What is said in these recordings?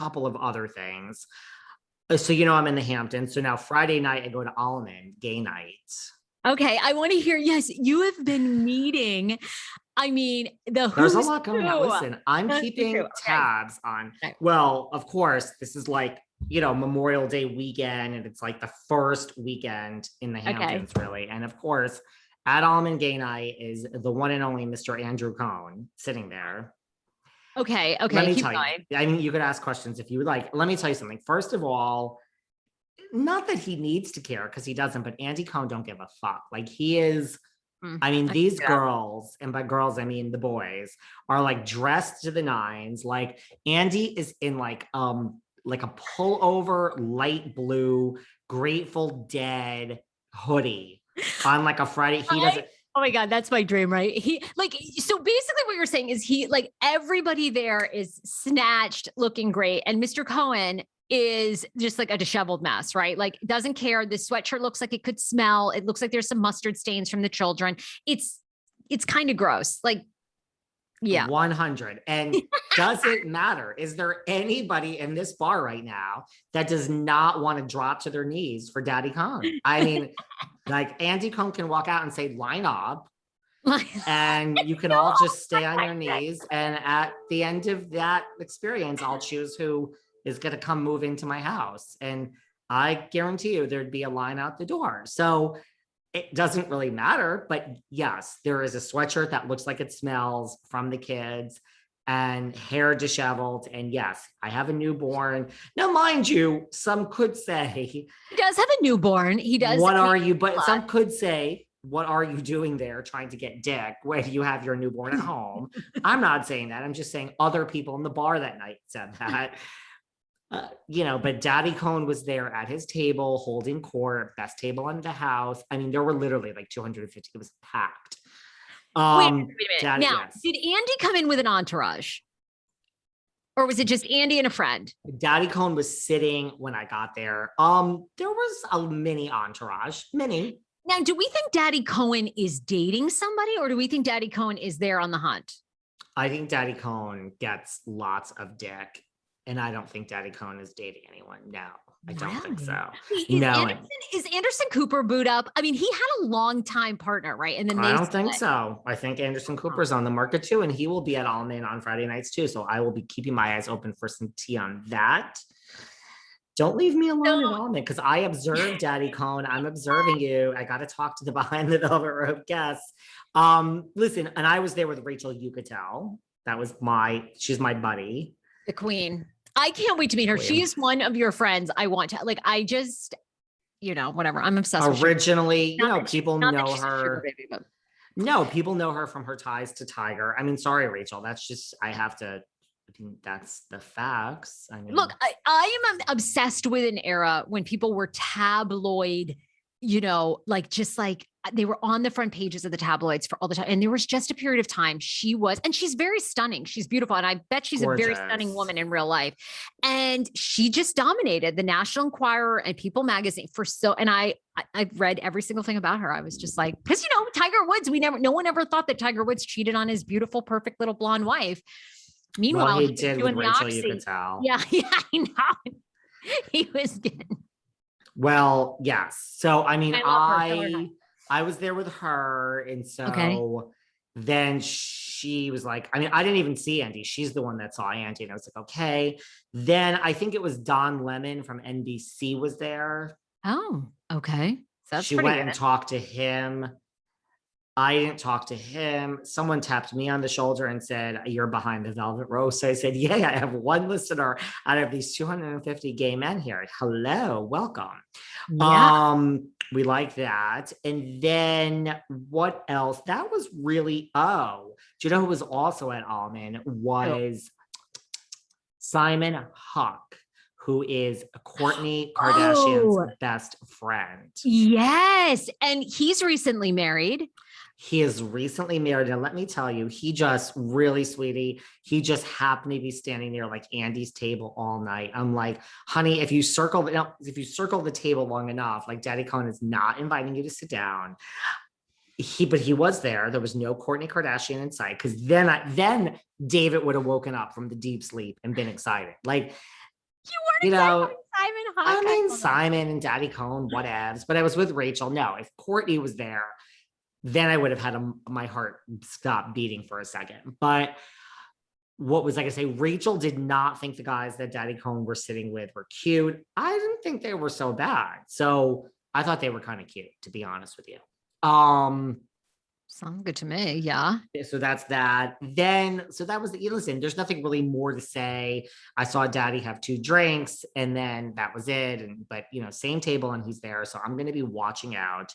couple of other things. So, I'm in the Hamptons. So now Friday night, I go to Almond, gay night. Okay. I want to hear, yes, you have been meeting. I mean, there's a lot going on. Listen, I'm keeping tabs on, well, of course, this is like, Memorial Day weekend, and it's like the first weekend in the Hamptons, really. And of course, at Almond Gay Night is the one and only Mr. Andrew Cohen sitting there. Okay. Let me tell you. I mean, you could ask questions if you would like. Let me tell you something. First of all, not that he needs to care, because he doesn't, but Andy Cohen don't give a fuck. Like, he is, I mean, these girls, and by girls, I mean the boys, are like dressed to the nines. Like, Andy is in like a pullover light blue Grateful Dead hoodie on like a Friday. He doesn't. Oh my God, that's my dream, right? So basically what you're saying is everybody there is snatched, looking great. And Mr. Cohen is just like a disheveled mess, right? Like, doesn't care. This sweatshirt looks like it could smell. It looks like there's some mustard stains from the children. It's kind of gross. Like, yeah. 100. And does it matter? Is there anybody in this bar right now that does not want to drop to their knees for Daddy Cohen? I mean, like, Andy Cohen can walk out and say, line up, and you can all just stay on your knees. And at the end of that experience, I'll choose who is going to come move into my house. And I guarantee you there'd be a line out the door. So it doesn't really matter. But yes, there is a sweatshirt that looks like it smells from the kids, and hair disheveled. And yes, I have a newborn. Now, mind you, some could say he does have a newborn. He does. What are you? But some could say, what are you doing there trying to get dick when you have your newborn at home? I'm not saying that. I'm just saying other people in the bar that night said that. But Daddy Cohen was there at his table holding court, best table in the house. I mean, there were literally like 250. It was packed. Wait a minute. Daddy, now, yes. Did Andy come in with an entourage? Or was it just Andy and a friend? Daddy Cohen was sitting when I got there. There was a mini entourage. Mini. Now, do we think Daddy Cohen is dating somebody, or do we think Daddy Cohen is there on the hunt? I think Daddy Cohen gets lots of dick. And I don't think Daddy Cohen is dating anyone. No, I don't think so. Is Anderson Cooper booed up? I mean, he had a long-time partner, right? And then I don't think so. I think Anderson Cooper's on the market too, and he will be at Almond on Friday nights too. So I will be keeping my eyes open for some tea on that. Don't leave me alone at Almond, because I observe Daddy Cohen. I'm observing you. I got to talk to the behind the velvet rope guests. Listen, and I was there with Rachel Yucatel. She's my buddy. The queen. I can't wait to meet her. She is one of your friends. I want to, whatever. I'm obsessed with her. Originally, people know her. No, people know her from her ties to Tiger. I mean, sorry, Rachel. That's just, that's the facts. I mean, look, I am obsessed with an era when people were tabloid, they were on the front pages of the tabloids for all the time. And there was just a period of time and she's very stunning. She's beautiful. And I bet she's gorgeous. A very stunning woman in real life. And she just dominated the National Enquirer and People magazine and I've read every single thing about her. I was just like, because Tiger Woods, no one ever thought that Tiger Woods cheated on his beautiful, perfect little blonde wife. Meanwhile, he did with Rachel, you could tell. Yeah, I know. He was getting. Well, yes. So, I mean, I was there with her. And so then she was like, I mean, I didn't even see Andy. She's the one that saw Andy. And I was like, okay. Then I think it was Don Lemon from NBC was there. Oh, okay. So she went and talked to him. I didn't talk to him. Someone tapped me on the shoulder and said, you're behind the velvet rope. So I said, yeah, I have one listener out of these 250 gay men here. Hello, welcome. Yeah. We like that. And then what else? That was really, do you know who was also at Almond was Simon Huck, who is Kourtney Kardashian's best friend. Yes. And he's recently married. He is recently married. And let me tell you, he just really, sweetie, he just happened to be standing near like Andy's table all night. I'm like, honey, if you circle the table long enough, like Daddy Cohen is not inviting you to sit down. But he was there. There was no Kourtney Kardashian in sight. Cause then David would have woken up from the deep sleep and been excited. Like, you know, Simon Huck. I mean, Simon and Daddy Cohen, whatevs. But I was with Rachel. No, if Courtney was there, then I would have had my heart stop beating for a second. But what was I gonna say? Rachel did not think the guys that Daddy Cohen were sitting with were cute. I didn't think they were so bad. So I thought they were kind of cute, to be honest with you. Sounds good to me. Yeah. So that's that. Then, so that was listen, there's nothing really more to say. I saw Daddy have 2 drinks and then that was it. But same table and he's there. So I'm going to be watching out,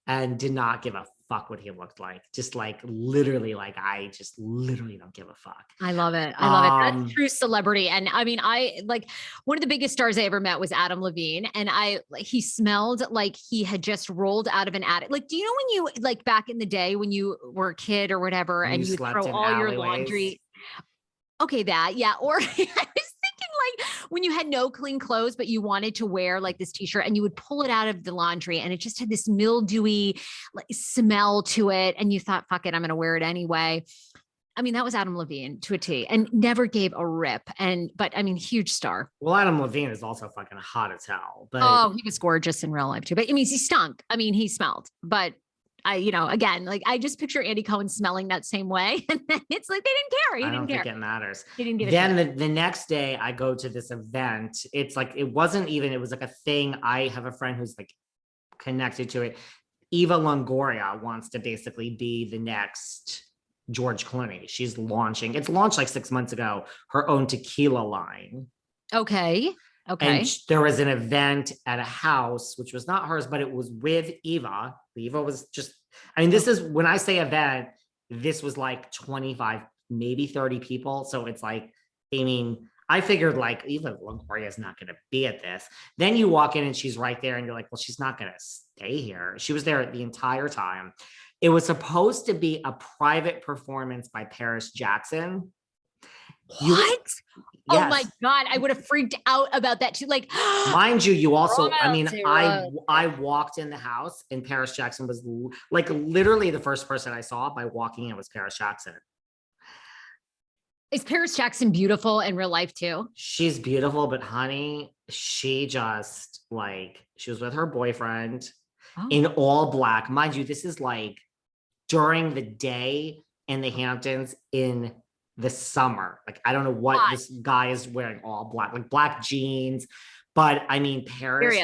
and did not give a fuck what he looked like. Just like literally, like I just literally don't give a fuck. I love it. I love it. That's true celebrity. And I mean, I like one of the biggest stars I ever met was Adam Levine. And he smelled like he had just rolled out of an attic. Like, do you know when you like back in the day when you were a kid or whatever, and you throw all your laundry? Okay, that, yeah. Or I was thinking like when you had no clean clothes, but you wanted to wear like this t-shirt and you would pull it out of the laundry and it just had this mildewy like smell to it. And you thought, fuck it, I'm going to wear it anyway. I mean, that was Adam Levine to a T, and never gave a rip. But I mean, huge star. Well, Adam Levine is also fucking hot as hell. But he was gorgeous in real life too. But I mean, he stunk. I mean, he smelled, but again, like I just picture Andy Cohen smelling that same way. And then it's like, they didn't care. I don't think it matters. He didn't give a shit. Then the next day I go to this event. It's like, it was like a thing. I have a friend who's like connected to it. Eva Longoria wants to basically be the next George Clooney. She's launched like 6 months ago, her own tequila line. Okay. And there was an event at a house, which was not hers, but it was with Eva. Eva was just, I mean, this is, when I say event, this was like 25, maybe 30 people. So it's like, I mean, I figured like Eva Longoria is not going to be at this. Then you walk in and she's right there and you're like, well, she's not going to stay here. She was there the entire time. It was supposed to be a private performance by Paris Jackson. What? Yes. Oh my God. I would have freaked out about that too. Like, mind you, you also, I mean, I walked in the house and Paris Jackson was like literally the first person I saw by walking in was Paris Jackson. Is Paris Jackson beautiful in real life too? She's beautiful, but honey, she just like, she was with her boyfriend in all black. Mind you, this is like during the day in the Hamptons in the summer. Like, I don't know what this guy is wearing, all black, like black jeans. But I mean, Paris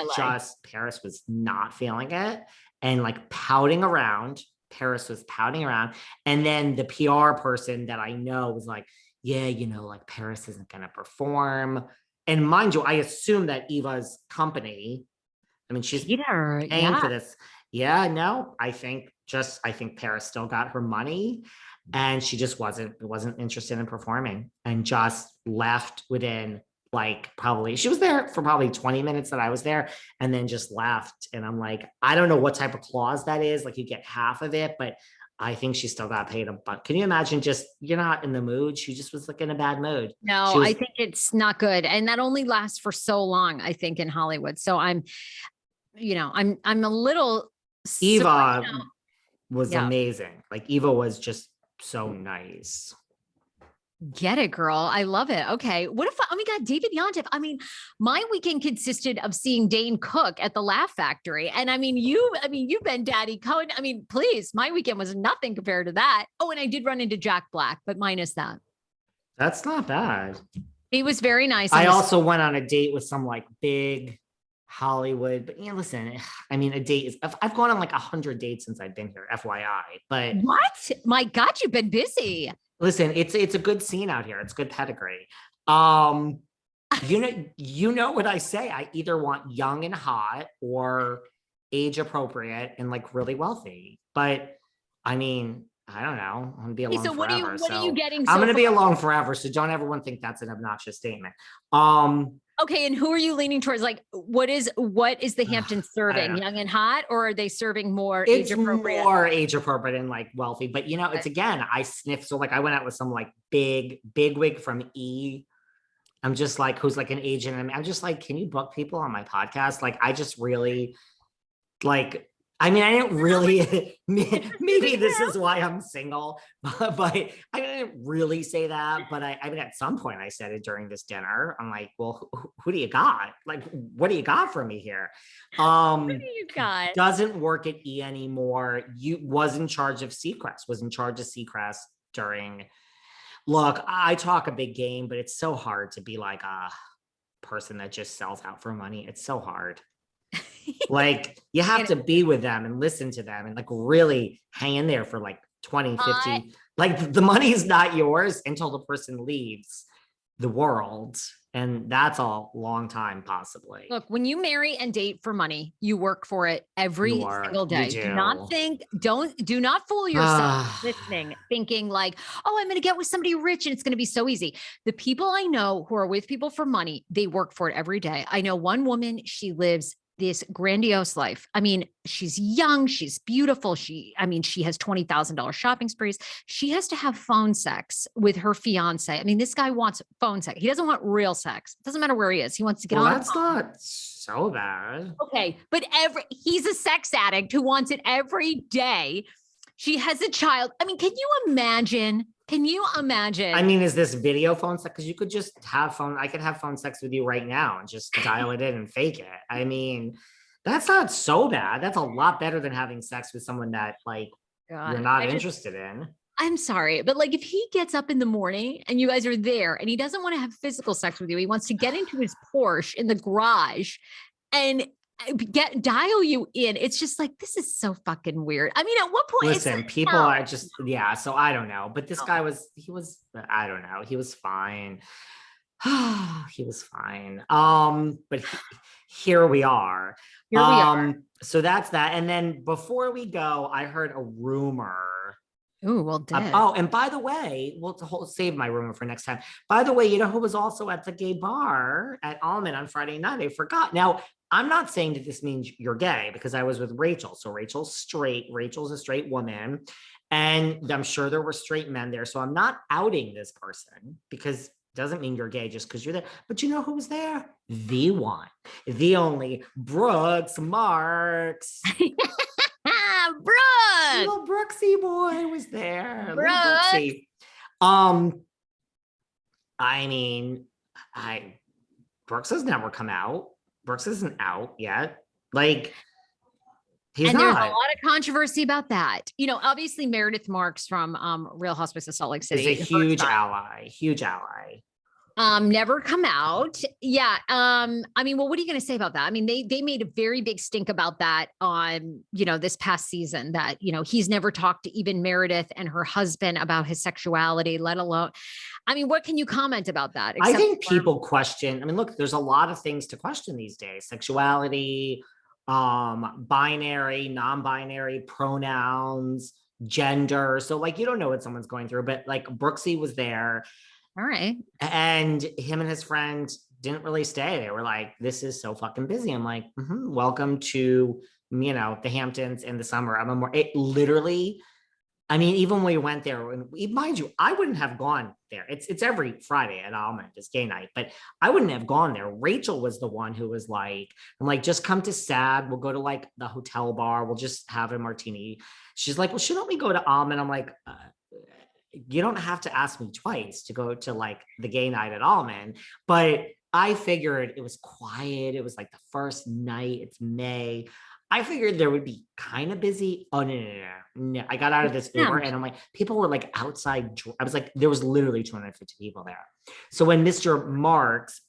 was not feeling it and like pouting around. Paris was pouting around. And then the PR person that I know was like, yeah, like Paris isn't going to perform. And mind you, I assume that Eva's company, I mean, she's paying for this. Yeah, no, I think Paris still got her money. And she just wasn't interested in performing and just left within like she was there for probably 20 minutes that I was there and then just left. And I'm like, I don't know what type of clause that is. Like you get half of it, but I think she still got paid a bunch. Can you imagine you're not in the mood? She just was like in a bad mood. No, I think it's not good. And that only lasts for so long, I think, in Hollywood. So I'm a little. Eva was amazing. Like Eva was just so nice. Get it, girl. I love it. Okay. What if, oh my God, David Yontef. I mean, my weekend consisted of seeing Dane Cook at the Laugh Factory. And I mean, you've been Daddy Cohen. I mean, please, my weekend was nothing compared to that. Oh, and I did run into Jack Black, but minus that. That's not bad. He was very nice. I also went on a date with some like big Hollywood, but listen, I mean, a date is, I've gone on like 100 dates since I've been here, FYI, but what? My God, you've been busy. Listen, it's a good scene out here. It's good pedigree. You know what I say? I either want young and hot or age appropriate and like really wealthy, but I mean, I don't know. I'm gonna be alone forever. What are you getting? I'm gonna be alone forever. So don't everyone think that's an obnoxious statement. Okay, and who are you leaning towards? Like, what is the Hamptons serving? Young and hot, or are they serving more age appropriate? It's more age appropriate and like wealthy. But it's again, I sniffed. So like, I went out with some like big wig from E. I'm just like, who's like an agent. I'm just like, can you book people on my podcast? Like, I just really like I mean, I didn't really, maybe this is why I'm single, but I didn't really say that. But I mean, at some point I said it during this dinner. I'm like, well, who do you got? Like, what do you got for me here? What do you got? Doesn't work at E anymore. You was in charge of Seacrest, was in charge of Seacrest during, look, I talk a big game, but it's so hard to be like a person that just sells out for money. It's so hard. Like you have to be with them and listen to them and like really hang in there for like 20, 50. Like the money is not yours until the person leaves the world. And that's a long time, possibly. Look, when you marry and date for money, you work for it every single day. Do not think, do not fool yourself listening, thinking like, oh, I'm going to get with somebody rich and it's going to be so easy. The people I know who are with people for money, they work for it every day. I know one woman, she lives this grandiose life. I mean, she's young, she's beautiful. She has $20,000 shopping sprees. She has to have phone sex with her fiance. I mean, this guy wants phone sex. He doesn't want real sex. It doesn't matter where he is. He wants to get on. That's not so bad. Okay, but he's a sex addict who wants it every day. She has a child. I mean, can you imagine? Can you imagine? I mean, is this video phone sex? Because you could just have phone. I could have phone sex with you right now and just dial it in and fake it. I mean, that's not so bad. That's a lot better than having sex with someone that like you're not interested in. I'm sorry, but like if he gets up in the morning and you guys are there and he doesn't want to have physical sex with you, he wants to get into his Porsche in the garage and dial you in. It's just like, this is so fucking weird. I mean, at what point? Listen, people are just, yeah. So I don't know, but this guy I don't know. He was fine. He was fine. But here we are. So that's that. And then before we go, I heard a rumor. Oh, well, and by the way, we'll save my rumor for next time. By the way, you know who was also at the gay bar at Almond on Friday night? I forgot. Now, I'm not saying that this means you're gay because I was with Rachel. So Rachel's straight. Rachel's a straight woman. And I'm sure there were straight men there. So I'm not outing this person because it doesn't mean you're gay just because you're there. But you know who was there? The one, the only Brooks Marks. Brooks, little Brooksy boy was there. Brooks. I mean, Brooks has never come out. Brooks isn't out yet. Like, he's not. There's a lot of controversy about that. You know, obviously Meredith Marks from Real Housewives of Salt Lake City is a huge ally. Huge ally. Never come out. Yeah. I mean, well, what are you going to say about that? I mean, they made a very big stink about that on, this past season that, he's never talked to even Meredith and her husband about his sexuality, let alone, I mean, what can you comment about that? I think people question, I mean, look, there's a lot of things to question these days. Sexuality, binary, non-binary pronouns, gender. So like, you don't know what someone's going through, but like Brooksy was there. All right. And him and his friend didn't really stay. They were like, this is so fucking busy. I'm like, welcome to, the Hamptons in the summer. It literally, I mean, even when we went there, and mind you, I wouldn't have gone there. It's every Friday at Almond, it's gay night, but I wouldn't have gone there. Rachel was the one who was like, I'm like, just come to SAD. We'll go to like the hotel bar. We'll just have a martini. She's like, well, shouldn't we go to Almond? I'm like, you don't have to ask me twice to go to like the gay night at Almond, but I figured it was quiet. It was like the first night. It's May. I figured there would be kind of busy. Oh, no. I got out of this Uber and I'm like, people were like outside. I was like, there was literally 250 people there. So when Mr.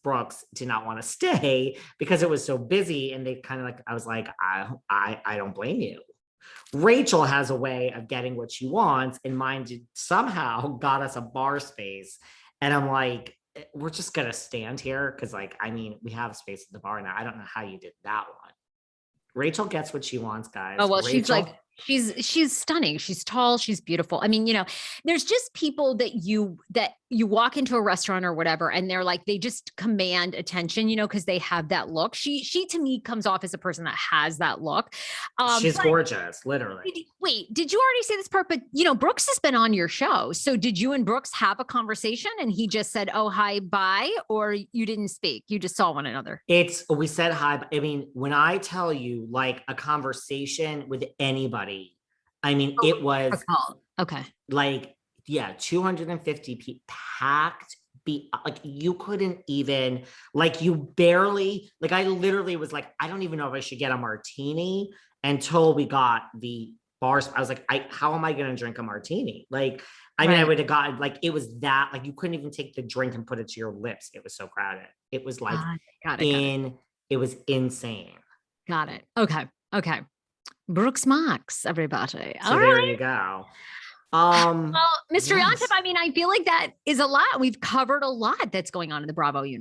Brooks did not want to stay because it was so busy and they kind of like, I was like, I don't blame you. Rachel has a way of getting what she wants, and mine somehow got us a bar space. And I'm like, we're just going to stand here because, like, I mean, we have space at the bar now. I don't know how you did that one. Rachel gets what she wants, guys. Oh, well, Rachel, She's stunning. She's tall. She's beautiful. I mean, there's just people that you walk into a restaurant or whatever, and they're like, they just command attention, because they have that look. She to me comes off as a person that has that look. She's gorgeous, literally. Wait, did you already say this part? But Brooks has been on your show. So did you and Brooks have a conversation and he just said, oh, hi, bye, or you didn't speak? You just saw one another? We said hi. I mean, when I tell you like a conversation with anybody, I mean, it was okay. Like, 250 people packed. Like you couldn't even, like you barely, like I literally was like, I don't even know if I should get a martini until we got the bars. I was like, how am I going to drink a martini? Like, I mean, I would have gotten like, it was that, like you couldn't even take the drink and put it to your lips. It was so crowded. It was like, it was insane. Got it. Okay. Brooks Marks, everybody. So there you go. Well, Mr. Yontef, I mean, I feel like that is a lot. We've covered a lot that's going on in the Bravo universe.